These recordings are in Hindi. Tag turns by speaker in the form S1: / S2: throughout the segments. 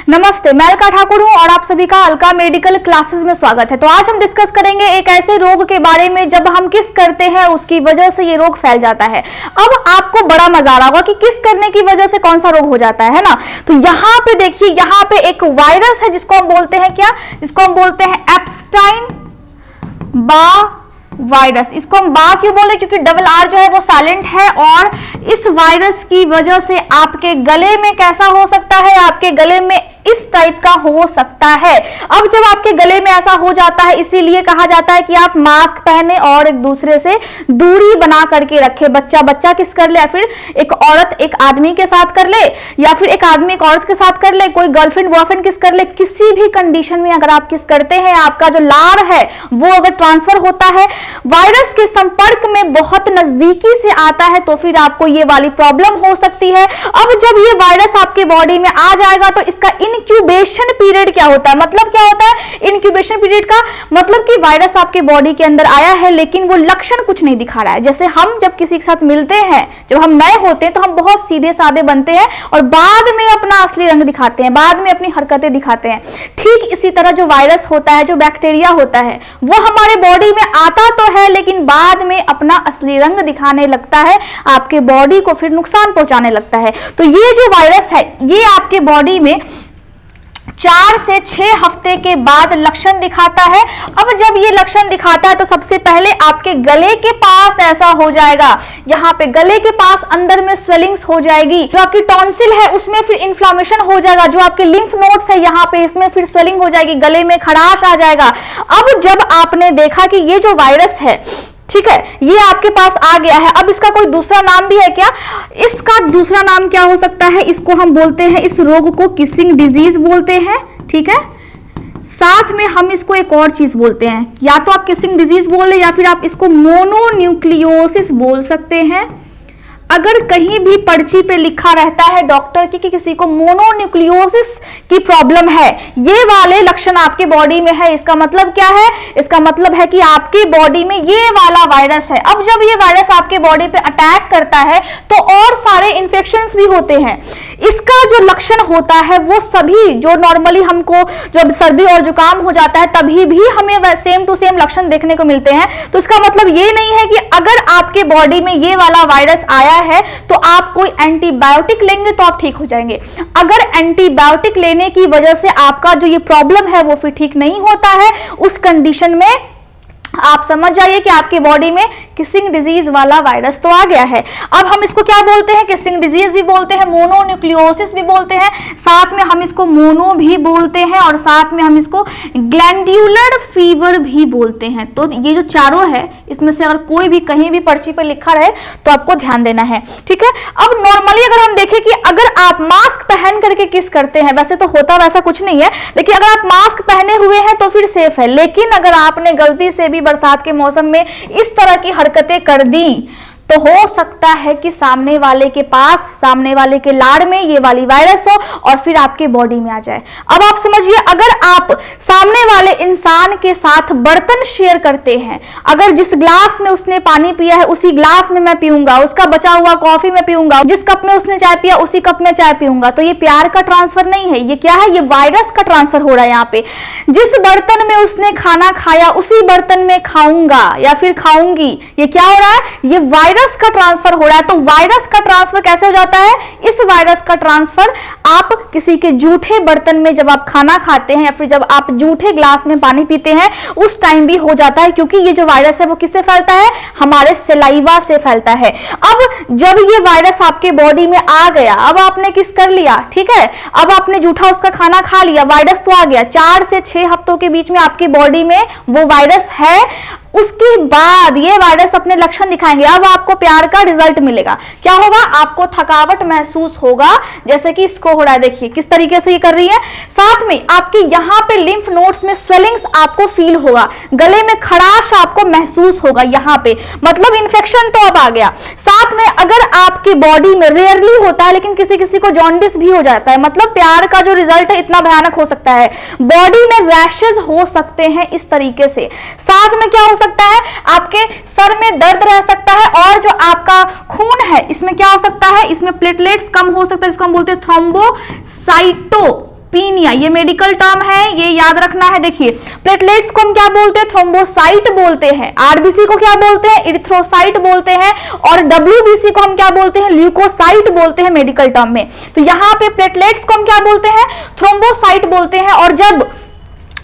S1: नमस्ते, मैं अलका ठाकुर हूं और आप सभी का अलका मेडिकल क्लासेस में स्वागत है। तो आज हम डिस्कस करेंगे एक ऐसे रोग के बारे में जब हम किस करते हैं उसकी वजह से ये रोग फैल जाता है। अब आपको बड़ा मजा आ रहा होगा कि किस करने की वजह से कौन सा रोग हो जाता है ना। तो यहाँ पे देखिए, यहाँ पे एक वायरस है जिसको हम बोलते हैं क्या, जिसको हम बोलते हैं एप्स्टाइन बार वायरस। इसको हम बा क्यों बोले, क्योंकि डबल आर जो है वो साइलेंट है। और इस वायरस की वजह से आपके गले में कैसा हो सकता है, आपके गले में इस टाइप का हो सकता है। अब जब आपके गले में ऐसा हो जाता है, इसीलिए कहा जाता है कि आप मास्क पहने और एक दूसरे से दूरी बना करके रखे। बच्चा किस कर ले, या फिर एक औरत एक आदमी के साथ कर ले, या फिर एक आदमी एक औरत के साथ कर ले, कोई गर्लफ्रेंड बॉयफ्रेंड किस कर ले। किसी भी कंडीशन में अगर आप किस करते हैं, आपका जो लार है वो अगर ट्रांसफर होता है, वायरस के संपर्क में बहुत नजदीकी से आता है, तो फिर आपको ये वाली प्रॉब्लम हो सकती है। अब जब ये वायरस आपके बॉडी में आ जाएगा तो इसका इंक्यूबेशन पीरियड क्या होता है, मतलब क्या होता है इंक्यूबेशन पीरियड का मतलब कि वायरस आपके बॉडी के अंदर आया है लेकिन वो लक्षण कुछ नहीं दिखा रहा है। जैसे हम जब किसी के साथ मिलते हैं, जब हम नए होते हैं तो हम बहुत सीधे साधे बनते हैं और बाद में अपना असली रंग दिखाते हैं, बाद में अपनी हरकतें दिखाते हैं। ठीक इसी तरह जो वायरस होता है, जो बैक्टीरिया होता है, वो हमारे बॉडी में आता तो है लेकिन बाद में अपना असली रंग दिखाने लगता है, आपके बॉडी को फिर नुकसान पहुंचाने लगता है। तो ये जो वायरस है ये आपके बॉडी में 4 से 6 हफ्ते के बाद लक्षण दिखाता है। अब जब ये लक्षण दिखाता है तो सबसे पहले आपके गले के पास ऐसा हो जाएगा, यहाँ पे गले के पास अंदर में स्वेलिंग्स हो जाएगी, जो आपकी टॉन्सिल है उसमें फिर इन्फ्लामेशन हो जाएगा, जो आपके लिम्फ नोड्स है यहाँ पे इसमें फिर स्वेलिंग हो जाएगी, गले में खराश आ जाएगा। अब जब आपने देखा कि ये जो वायरस है, ठीक है, ये आपके पास आ गया है, अब इसका कोई दूसरा नाम भी है क्या, इसका दूसरा नाम क्या हो सकता है, इसको हम बोलते हैं, इस रोग को किसिंग डिजीज बोलते हैं। ठीक है, साथ में हम इसको एक और चीज बोलते हैं, या तो आप किसिंग डिजीज बोले या फिर आप इसको मोनोन्यूक्लियोसिस बोल सकते हैं। अगर कहीं भी पर्ची पे लिखा रहता है डॉक्टर की कि किसी को मोनोन्यूक्लियोसिस की प्रॉब्लम है, ये वाले लक्षण आपके बॉडी में है, इसका मतलब क्या है, इसका मतलब है कि आपके बॉडी में ये वाला वायरस है। अब जब ये वायरस आपके बॉडी पे अटैक करता है तो और सारे इन्फेक्शंस भी होते हैं। इसका जो लक्षण होता है वो सभी जो नॉर्मली हमको जब सर्दी और जुकाम हो जाता है तभी भी हमें सेम टू सेम लक्षण देखने को मिलते हैं। तो इसका मतलब ये नहीं है कि अगर आपके बॉडी में ये वाला वायरस आया है तो आप कोई एंटीबायोटिक लेंगे तो आप ठीक हो जाएंगे। अगर एंटीबायोटिक लेने की वजह से आपका जो ये प्रॉब्लम है वो फिर ठीक नहीं होता है, उस कंडीशन में आप समझ जाइए कि आपकी बॉडी में किसिंग डिजीज वाला वायरस तो आ गया है। अब हम इसको क्या बोलते हैं, किसिंग डिजीज भी बोलते हैं, मोनोन्यूक्लियोसिस भी बोलते हैं, साथ में हम इसको मोनो भी बोलते हैं और साथ में हम इसको ग्लैंड्यूलर फीवर भी बोलते हैं। तो ये जो चारों है इसमें से अगर कोई भी कहीं भी पर्ची पर लिखा रहे तो आपको ध्यान देना है। ठीक है, अब नॉर्मली अगर हम देखें कि अगर आप मास्क पहन करके किस करते हैं, वैसे तो होता वैसा कुछ नहीं है, लेकिन अगर आप मास्क पहने हुए हैं तो फिर सेफ है। लेकिन अगर आपने गलती से भी बरसात के मौसम में इस तरह की हरकतें कर दी तो हो सकता है कि सामने वाले के पास, सामने वाले के लाड़ में ये वाली वायरस हो और फिर आपके बॉडी में आ जाए। अब आप समझिए, अगर आप सामने वाले इंसान के साथ बर्तन शेयर करते हैं, अगर जिस ग्लास में उसने पानी पिया है उसी ग्लास में मैं पीऊंगा, उसका बचा हुआ कॉफी में पीऊंगा, जिस कप में उसने चाय पिया उसी कप में चाय पीऊंगा, तो ये प्यार का ट्रांसफर नहीं है, ये क्या है, ये वायरस का ट्रांसफर हो रहा है। यहाँ पे जिस बर्तन में उसने खाना खाया उसी बर्तन में खाऊंगा या फिर खाऊंगी, ये क्या हो रहा है, ये वायरस का ट्रांसफर हो रहा है। तो वायरस का ट्रांसफर कैसे हो जाता है, इस वायरस का ट्रांसफर आप किसी के जूठे बर्तन में जब आप खाना खाते हैं या फिर जब आप जूठे ग्लास में पानी पीते हैं उस टाइम भी हो जाता है, क्योंकि ये जो वायरस है वो किससे फैलता है, हमारे सलाइवा से फैलता है। अब जब ये वायरस आपके बॉडी में आ गया, अब आपने किस कर लिया, ठीक है, अब आपने जूठा उसका खाना खा लिया, वायरस तो आ गया, 4 से 6 हफ्तों के बीच में आपकी बॉडी में वो वायरस है, उसके बाद ये वायरस अपने लक्षण दिखाएंगे। अब आपको प्यार का रिजल्ट मिलेगा, क्या होगा, आपको थकावट महसूस होगा, जैसे कि इसको हो रहा है, देखिए किस तरीके से ये कर रही है। साथ में आपके यहाँ पे लिम्फ नोड्स में स्वेलिंग्स आपको फील होगा, गले में खराश आपको महसूस होगा, यहाँ पे मतलब इन्फेक्शन तो अब आ गया। साथ में अगर आपकी बॉडी में, रेयरली होता है लेकिन किसी किसी को जॉन्डिस भी हो जाता है, मतलब प्यार का जो रिजल्ट है इतना भयानक हो सकता है, बॉडी में रैशेज हो सकते हैं इस तरीके से। साथ में क्या हो सकता है, आपके सर में दर्द रह सकता है और जो आपका खून है इसमें क्या हो सकता है, इसमें प्लेटलेट्स कम हो सकता है, जिसको हम बोलते हैं थ्रोम्बोसाइटो थ्रोम्बोसाइटोपेनिया, ये मेडिकल टर्म है, ये याद रखना है। देखिए प्लेटलेट्स को हम क्या बोलते हैं? थ्रोम्बोसाइट बोलते हैं। आरबीसी को क्या बोलते हैं? इरिथ्रोसाइट बोलते हैं। और डब्ल्यूबीसी को हम क्या बोलते हैं? ल्यूकोसाइट बोलते हैं मेडिकल टर्म में। तो यहाँ पे प्लेटलेट्स को हम क्या बोलते हैं? थ्रोम्बोसाइट बोलते हैं। और जब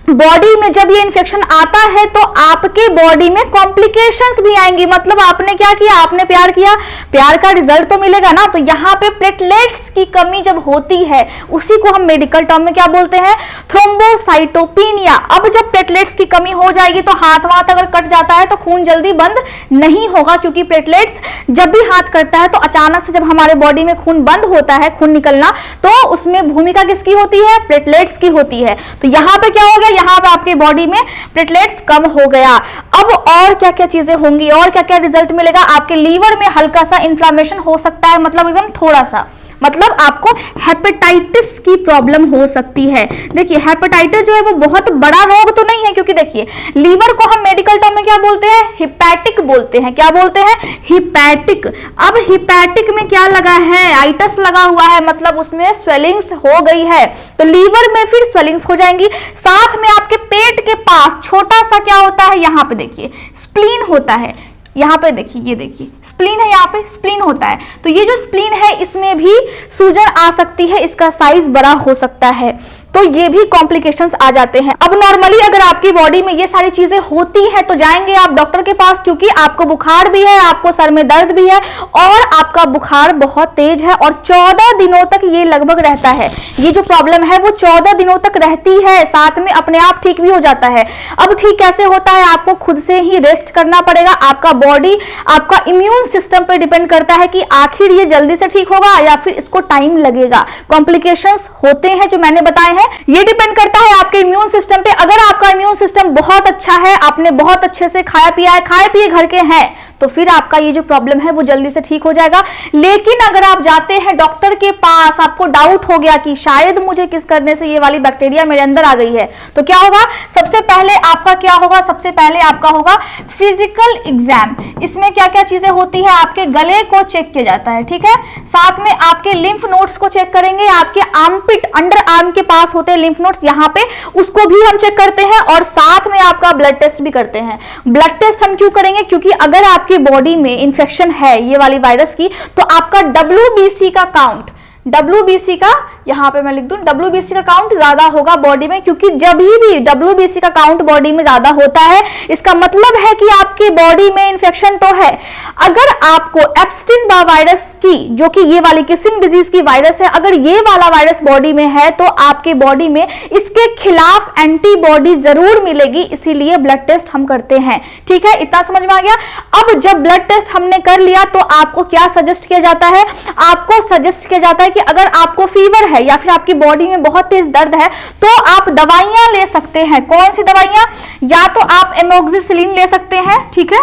S1: बॉडी में जब ये इन्फेक्शन आता है तो आपके बॉडी में कॉम्प्लिकेशंस भी आएंगी। मतलब आपने क्या किया? आपने प्यार किया, प्यार का रिजल्ट तो मिलेगा ना। तो यहाँ पे प्लेटलेट्स की कमी जब होती है उसी को हम मेडिकल टर्म में क्या बोलते हैं? थ्रोम्बोसाइटोपेनिया। अब जब प्लेटलेट्स की कमी हो जाएगी तो हाथ वाथ अगर कट जाता है तो खून जल्दी बंद नहीं होगा, क्योंकि प्लेटलेट्स जब भी हाथ कटता है तो अचानक से जब हमारे बॉडी में खून बंद होता है, खून निकलना, तो उसमें भूमिका किसकी होती है? प्लेटलेट्स की होती है। तो यहाँ पे क्या हो गया? यहाँ पे आपकी बॉडी में प्लेटलेट्स कम हो गया। अब और क्या क्या चीजें होंगी और क्या क्या रिजल्ट मिलेगा? आपके लीवर में हल्का सा इन्फ्लामेशन हो सकता है, मतलब एकदम थोड़ा सा, मतलब आपको हेपेटाइटिस की प्रॉब्लम हो सकती है। देखिए हेपेटाइटिस जो है वो बहुत बड़ा रोग तो नहीं है, क्योंकि देखिए लीवर को हम मेडिकल टर्म में क्या बोलते हैं? हिपैटिक बोलते हैं। क्या बोलते हैं? हिपैटिक। अब हिपैटिक में क्या लगा है? आइटस लगा हुआ है, मतलब उसमें स्वेलिंग्स हो गई है, तो लीवर में फिर स्वेलिंग्स हो जाएंगी। साथ में आपके पेट के पास छोटा सा क्या होता है? यहाँ पे देखिए स्प्लीन होता है। यहाँ पे देखिए, ये देखिए स्प्लीन है, यहाँ पे स्प्लीन होता है। तो ये जो स्प्लीन है इसमें भी सूजन आ सकती है, इसका साइज बड़ा हो सकता है, तो ये भी कॉम्प्लिकेशंस आ जाते हैं। अब नॉर्मली अगर आपकी बॉडी में ये सारी चीजें होती हैं तो जाएंगे आप डॉक्टर के पास, क्योंकि आपको बुखार भी है, आपको सर में दर्द भी है और आपका बुखार बहुत तेज है और 14 दिनों तक ये लगभग रहता है। ये जो प्रॉब्लम है वो 14 दिनों तक रहती है, साथ में अपने आप ठीक भी हो जाता है। अब ठीक कैसे होता है? आपको खुद से ही रेस्ट करना पड़ेगा। आपका बॉडी, आपका इम्यून सिस्टम पर डिपेंड करता है कि आखिर ये जल्दी से ठीक होगा या फिर इसको टाइम लगेगा। कॉम्प्लिकेशंस होते हैं जो मैंने बताए हैं, ये डिपेंड करता है आपके इम्यून सिस्टम पे। अगर आपका इम्यून सिस्टम बहुत अच्छा है, आपने बहुत अच्छे से खाया पिया है, खाए पिए घर के हैं, तो फिर आपका ये जो प्रॉब्लम है वो जल्दी से ठीक हो जाएगा। लेकिन अगर आप जाते हैं डॉक्टर के पास, आपको डाउट हो गया कि शायद मुझे किस करने से ये वाली बैक्टीरिया मेरे अंदर आ गई है, तो क्या होगा? सबसे पहले आपका क्या होगा? सबसे पहले आपका होगा फिजिकल एग्जाम। इसमें क्या क्या चीजें होती है? आपके गले को चेक किया जाता है, ठीक है। साथ में आपके लिम्फ नोड्स को चेक करेंगे। आपके आर्मपिट, अंडर आर्म के पास होते हैं लिम्फ नोड्स, यहाँ पे उसको भी हम चेक करते हैं। और साथ में आपका ब्लड टेस्ट भी करते हैं। ब्लड टेस्ट हम क्यों करेंगे? क्योंकि अगर आपकी बॉडी में इंफेक्शन है ये वाली वायरस की, तो आपका डब्ल्यूबीसी का काउंट, डब्ल्यूबीसी का यहाँ पे मैं लिख दूं, डब्ल्यूबीसी का काउंट ज्यादा होगा बॉडी में, क्योंकि जब भी डब्ल्यूबीसी का काउंट बॉडी में ज्यादा होता है इसका मतलब है कि आपकी बॉडी में इंफेक्शन तो है। अगर आपको एप्स्टीन बार वायरस की, जो कि ये वाली किसिंग डिजीज की वायरस है, अगर ये वाला वायरस बॉडी में है तो आपके बॉडी में इसके खिलाफ एंटीबॉडी जरूर मिलेगी, इसीलिए ब्लड टेस्ट हम करते हैं, ठीक है। इतना समझ में आ गया। अब जब ब्लड टेस्ट हमने कर लिया तो आपको क्या सजेस्ट किया जाता है? आपको सजेस्ट किया जाता है कि अगर आपको फीवर है या फिर आपकी बॉडी में बहुत तेज दर्द है तो आप दवाइयां ले सकते हैं। कौन सी दवाइयां? या तो आप एमोक्सिसिलिन ले सकते हैं, ठीक है,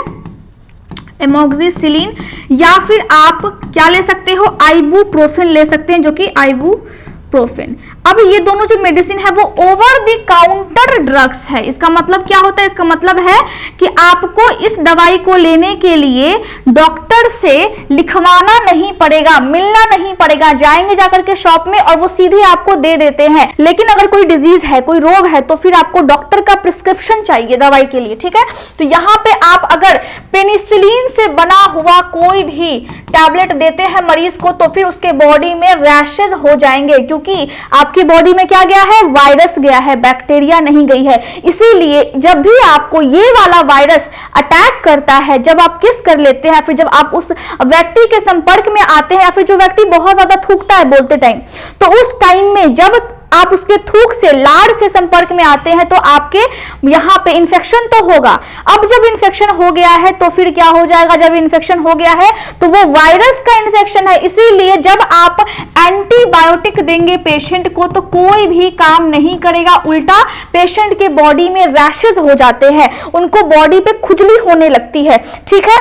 S1: एमोक्सिसिलिन, या फिर आप क्या ले सकते हो? आइबुप्रोफेन ले सकते हैं, जो कि आइबुप्रोफेन। अब ये दोनों जो मेडिसिन है वो ओवर द काउंटर ड्रग्स है। इसका मतलब क्या होता है? इसका मतलब है कि आपको इस दवाई को लेने के लिए डॉक्टर से लिखवाना नहीं पड़ेगा, मिलना नहीं पड़ेगा, जाएंगे जाकर के शॉप में और वो सीधे आपको दे देते हैं। लेकिन अगर कोई डिजीज है, कोई रोग है, तो फिर आपको डॉक्टर का प्रिस्क्रिप्शन चाहिए दवाई के लिए, ठीक है। तो यहाँ पे आप अगर पेनिसिलिन से बना हुआ कोई भी टैबलेट देते हैं मरीज को तो फिर उसके बॉडी में रैशेज हो जाएंगे, क्योंकि आपकी बॉडी में क्या गया है? वायरस गया है, बैक्टीरिया नहीं गई है। इसीलिए जब भी आपको ये वाला वायरस अटैक करता है, जब आप किस कर लेते हैं, फिर जब आप उस व्यक्ति के संपर्क में आते हैं, या फिर जो व्यक्ति बहुत ज्यादा थूकता है बोलते टाइम, तो उस टाइम में जब आप उसके थूक से, लार से संपर्क में आते हैं तो आपके यहाँ पे इन्फेक्शन तो होगा। अब जब इन्फेक्शन हो गया है तो फिर क्या हो जाएगा? जब इन्फेक्शन हो गया है तो वो वायरस का इन्फेक्शन है, इसीलिए जब आप एंटीबायोटिक देंगे पेशेंट को तो कोई भी काम नहीं करेगा, उल्टा पेशेंट के बॉडी में रैशेज हो जाते हैं, उनको बॉडी पे खुजली होने लगती है, ठीक है।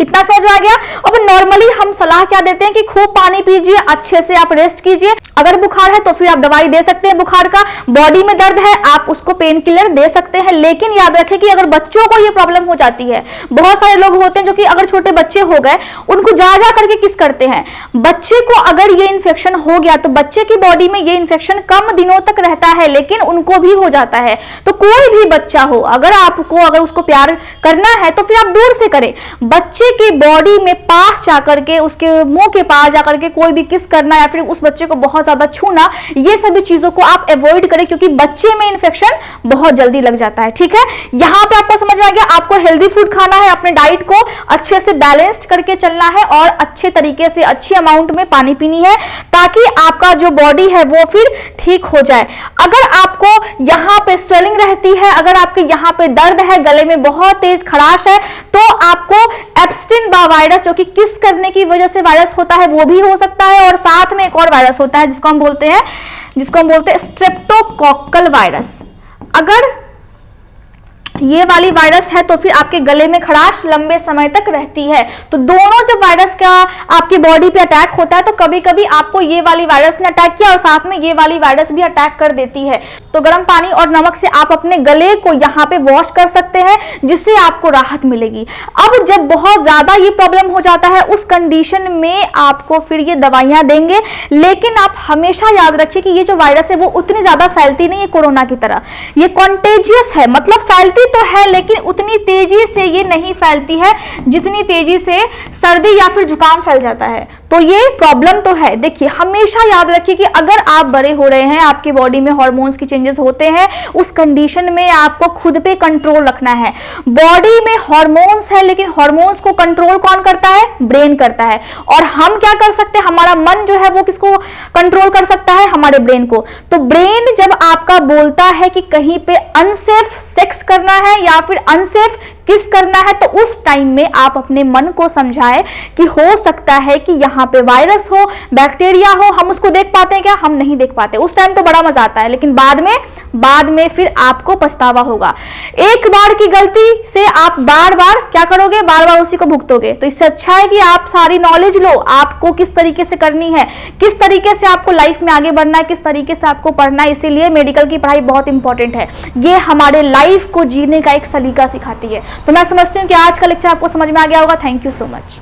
S1: इतना समझ आ गया। अब नॉर्मली हम सलाह क्या देते हैं कि खूब पानी पीजिए, अच्छे से आप रेस्ट कीजिए। अगर बुखार है तो फिर आप दवाई दे सकते हैं बुखार का, बॉडी में दर्द है आप उसको पेन किलर दे सकते हैं। लेकिन याद रखें कि अगर बच्चों को ये प्रॉब्लम हो जाती है, बहुत सारे लोग होते हैं जो कि अगर छोटे बच्चे हो गए उनको जा करके किस करते हैं, बच्चे को अगर ये इन्फेक्शन हो गया तो बच्चे की बॉडी में ये इन्फेक्शन कम दिनों तक रहता है लेकिन उनको भी हो जाता है। तो कोई भी बच्चा हो, अगर उसको प्यार करना है तो फिर आप दूर से करें। बच्चे की बॉडी में पास जाकर के, उसके मुंह के पास जाकर के कोई भी किस करना या फिर उस बच्चे को बहुत ज्यादा छूना, ये सभी चीजों को आप अवॉइड करें क्योंकि बच्चे में इन्फेक्शन बहुत जल्दी लग जाता है। ठीक है, यहां पे आपको समझ में आ गया। आपको हेल्दी फूड खाना है, अपने डाइट को अच्छे से बैलेंस्ड करके चलना है और अच्छे तरीके से अच्छी अमाउंट में पानी पीनी है ताकि आपका जो बॉडी है वो फिर ठीक हो जाए। अगर आपको यहां पे स्वेलिंग रहती है, अगर आपके यहां पे दर्द है, गले में बहुत तेज खराश है, तो आपको एप्स्टीन वायरस जो कि किस करने की वजह से वायरस होता है वो भी हो सकता है। और साथ में एक और वायरस होता है जिसको हम बोलते हैं स्ट्रेप्टोकोक्कल वायरस। अगर ये वाली वायरस है तो फिर आपके गले में खराश लंबे समय तक रहती है। तो दोनों जब वायरस का आपकी बॉडी पे अटैक होता है तो कभी कभी आपको ये वाली वायरस ने अटैक किया और साथ में ये वाली वायरस भी अटैक कर देती है। तो गर्म पानी और नमक से आप अपने गले को यहाँ पे वॉश कर सकते हैं जिससे आपको राहत मिलेगी। अब जब बहुत ज्यादा ये प्रॉब्लम हो जाता है उस कंडीशन में आपको फिर ये दवाइयां देंगे। लेकिन आप हमेशा याद रखिए कि ये जो वायरस है वो उतनी ज्यादा फैलती नहीं है कोरोना की तरह। ये कॉन्टेजियस है, मतलब फैलती तो है लेकिन उतनी तेजी से ये नहीं फैलती है जितनी तेजी से सर्दी या फिर जुकाम फैल जाता है। तो ये प्रॉब्लम तो है। देखिए, हमेशा याद रखिए कि अगर आप बड़े हो रहे हैं, आपकी बॉडी में हार्मोन्स की चेंजेस होते हैं, उस कंडीशन में आपको खुद पे कंट्रोल रखना है। बॉडी में हार्मोन्स है लेकिन हार्मोन्स को कंट्रोल कौन करता है? ब्रेन करता है। और हम क्या कर सकते हैं? हमारा मन जो है वो किसको कंट्रोल कर सकता है? हमारे ब्रेन को। तो ब्रेन जब आपका बोलता है कि कहीं पे अनसेफ सेक्स करना है या फिर अनसेफ किस करना है, तो उस टाइम में आप अपने मन को समझाएं कि हो सकता है कि यहाँ पे वायरस हो, बैक्टीरिया हो। हम उसको देख पाते हैं क्या? हम नहीं देख पाते। उस टाइम तो बड़ा मजा आता है लेकिन बाद में फिर आपको पछतावा होगा। एक बार की गलती से आप बार बार क्या करोगे? बार बार उसी को भुगतोगे। तो इससे अच्छा है कि आप सारी नॉलेज लो, आपको किस तरीके से करनी है, किस तरीके से आपको लाइफ में आगे बढ़ना है, किस तरीके से आपको पढ़ना है। इसीलिए मेडिकल की पढ़ाई बहुत इंपॉर्टेंट है। ये हमारे लाइफ को जीने का एक सलीका सिखाती है। तो मैं समझती हूँ कि आज का लेक्चर आपको समझ में आ गया होगा। Thank you so much.